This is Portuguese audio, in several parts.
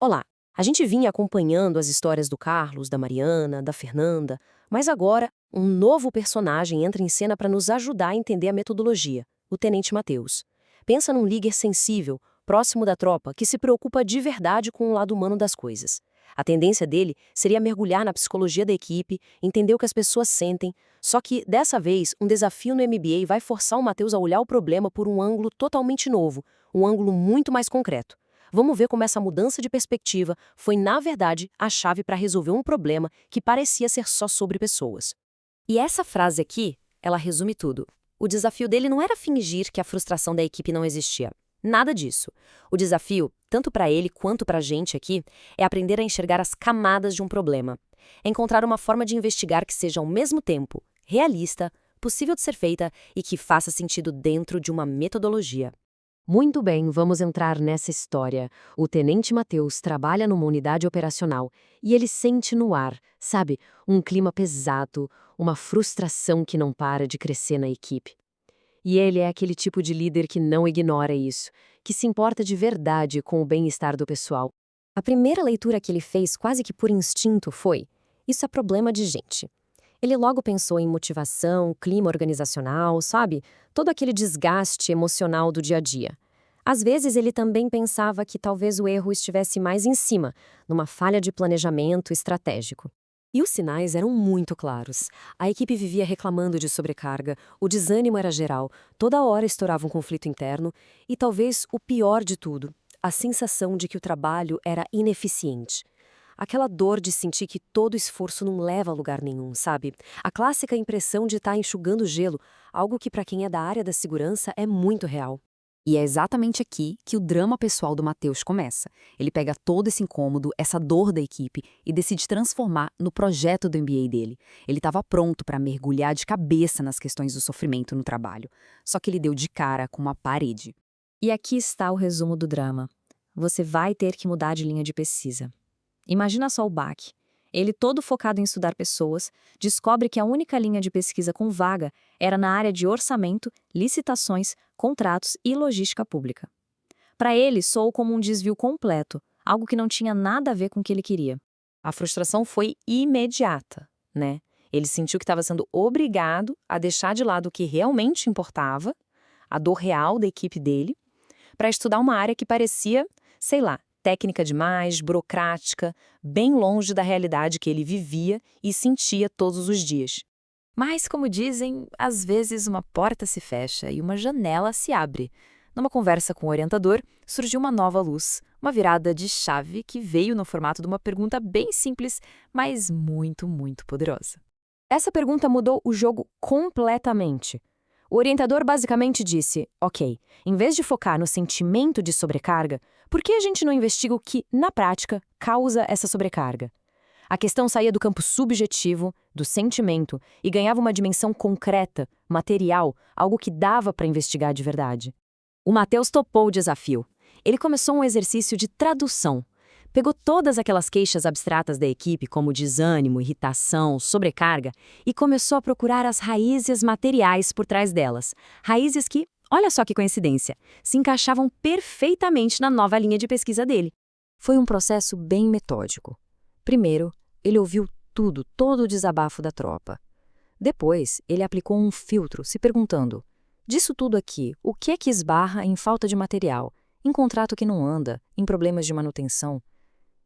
Olá, a gente vinha acompanhando as histórias do Carlos, da Mariana, da Fernanda, mas agora um novo personagem entra em cena para nos ajudar a entender a metodologia, o Tenente Mateus. Pensa num líder sensível, próximo da tropa, que se preocupa de verdade com o lado humano das coisas. A tendência dele seria mergulhar na psicologia da equipe, entender o que as pessoas sentem, só que, dessa vez, um desafio no MBA vai forçar o Mateus a olhar o problema por um ângulo totalmente novo, um ângulo muito mais concreto. Vamos ver como essa mudança de perspectiva foi, na verdade, a chave para resolver um problema que parecia ser só sobre pessoas. E essa frase aqui, ela resume tudo. O desafio dele não era fingir que a frustração da equipe não existia. Nada disso. O desafio, tanto para ele quanto para a gente aqui, é aprender a enxergar as camadas de um problema. É encontrar uma forma de investigar que seja ao mesmo tempo realista, possível de ser feita e que faça sentido dentro de uma metodologia. Muito bem, vamos entrar nessa história. O Tenente Mateus trabalha numa unidade operacional e ele sente no ar, sabe, um clima pesado, uma frustração que não para de crescer na equipe. E ele é aquele tipo de líder que não ignora isso, que se importa de verdade com o bem-estar do pessoal. A primeira leitura que ele fez quase que por instinto foi: isso é problema de gente. Ele logo pensou em motivação, clima organizacional, sabe? Todo aquele desgaste emocional do dia a dia. Às vezes ele também pensava que talvez o erro estivesse mais em cima, numa falha de planejamento estratégico. E os sinais eram muito claros. A equipe vivia reclamando de sobrecarga, o desânimo era geral, toda hora estourava um conflito interno e talvez o pior de tudo, a sensação de que o trabalho era ineficiente. Aquela dor de sentir que todo esforço não leva a lugar nenhum, sabe? A clássica impressão de estar enxugando gelo, algo que para quem é da área da segurança é muito real. E é exatamente aqui que o drama pessoal do Mateus começa. Ele pega todo esse incômodo, essa dor da equipe e decide transformar no projeto do MBA dele. Ele estava pronto para mergulhar de cabeça nas questões do sofrimento no trabalho. Só que ele deu de cara com uma parede. E aqui está o resumo do drama. Você vai ter que mudar de linha de pesquisa. Imagina só o baque. Ele, todo focado em estudar pessoas, descobre que a única linha de pesquisa com vaga era na área de orçamento, licitações, contratos e logística pública. Para ele, soou como um desvio completo, algo que não tinha nada a ver com o que ele queria. A frustração foi imediata, né? Ele sentiu que estava sendo obrigado a deixar de lado o que realmente importava, a dor real da equipe dele, para estudar uma área que parecia, sei lá, técnica demais, burocrática, bem longe da realidade que ele vivia e sentia todos os dias. Mas, como dizem, às vezes uma porta se fecha e uma janela se abre. Numa conversa com o orientador, surgiu uma nova luz, uma virada de chave que veio no formato de uma pergunta bem simples, mas muito, muito poderosa. Essa pergunta mudou o jogo completamente. O orientador basicamente disse: ok, em vez de focar no sentimento de sobrecarga, por que a gente não investiga o que, na prática, causa essa sobrecarga? A questão saía do campo subjetivo, do sentimento, e ganhava uma dimensão concreta, material, algo que dava para investigar de verdade. O Mateus topou o desafio. Ele começou um exercício de tradução. Pegou todas aquelas queixas abstratas da equipe, como desânimo, irritação, sobrecarga, e começou a procurar as raízes materiais por trás delas. Raízes que, olha só que coincidência, se encaixavam perfeitamente na nova linha de pesquisa dele. Foi um processo bem metódico. Primeiro, ele ouviu tudo, todo o desabafo da tropa. Depois, ele aplicou um filtro, se perguntando: disso tudo aqui, o que é que esbarra em falta de material, em contrato que não anda, em problemas de manutenção?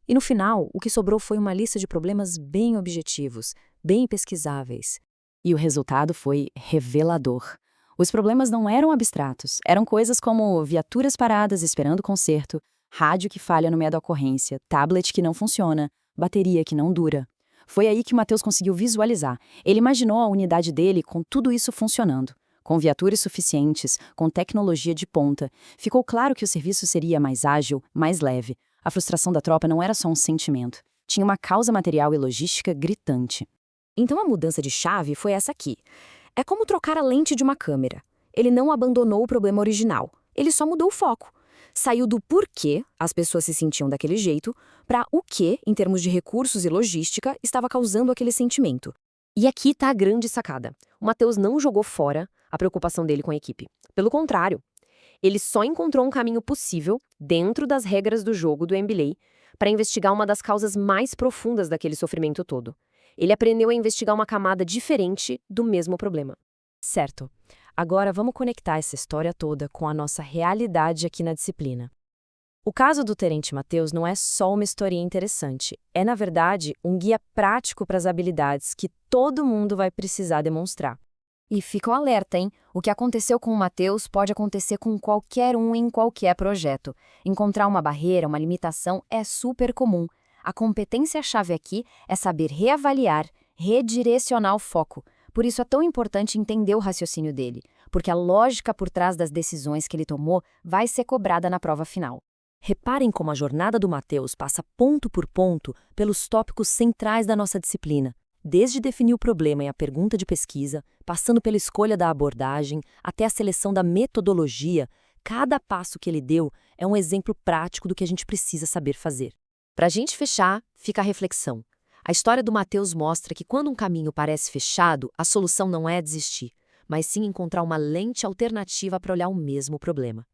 E no final, o que sobrou foi uma lista de problemas bem objetivos, bem pesquisáveis. E o resultado foi revelador. Os problemas não eram abstratos, eram coisas como viaturas paradas esperando conserto, rádio que falha no meio da ocorrência, tablet que não funciona, bateria que não dura. Foi aí que o Mateus conseguiu visualizar. Ele imaginou a unidade dele com tudo isso funcionando. Com viaturas suficientes, com tecnologia de ponta. Ficou claro que o serviço seria mais ágil, mais leve. A frustração da tropa não era só um sentimento. Tinha uma causa material e logística gritante. Então a mudança de chave foi essa aqui. É como trocar a lente de uma câmera. Ele não abandonou o problema original. Ele só mudou o foco. Saiu do porquê as pessoas se sentiam daquele jeito para o que, em termos de recursos e logística, estava causando aquele sentimento. E aqui está a grande sacada. O Mateus não jogou fora a preocupação dele com a equipe. Pelo contrário, Ele só encontrou um caminho possível, dentro das regras do jogo do MBA, para investigar uma das causas mais profundas daquele sofrimento todo. Ele aprendeu a investigar uma camada diferente do mesmo problema. Certo. Agora vamos conectar essa história toda com a nossa realidade aqui na disciplina. O caso do Terente Mateus não é só uma historinha interessante, é, na verdade, um guia prático para as habilidades que todo mundo vai precisar demonstrar. E fica o alerta, hein? O que aconteceu com o Mateus pode acontecer com qualquer um em qualquer projeto. Encontrar uma barreira, uma limitação é super comum. A competência-chave aqui é saber reavaliar, redirecionar o foco. Por isso é tão importante entender o raciocínio dele, porque a lógica por trás das decisões que ele tomou vai ser cobrada na prova final. Reparem como a jornada do Mateus passa ponto por ponto pelos tópicos centrais da nossa disciplina, desde definir o problema e a pergunta de pesquisa, passando pela escolha da abordagem, até a seleção da metodologia. Cada passo que ele deu é um exemplo prático do que a gente precisa saber fazer. Para a gente fechar, fica a reflexão. A história do Mateus mostra que quando um caminho parece fechado, a solução não é desistir, mas sim encontrar uma lente alternativa para olhar o mesmo problema.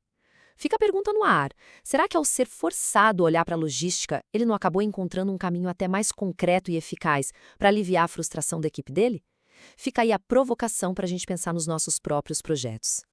Fica a pergunta no ar. Será que ao ser forçado a olhar para a logística, ele não acabou encontrando um caminho até mais concreto e eficaz para aliviar a frustração da equipe dele? Fica aí a provocação para a gente pensar nos nossos próprios projetos.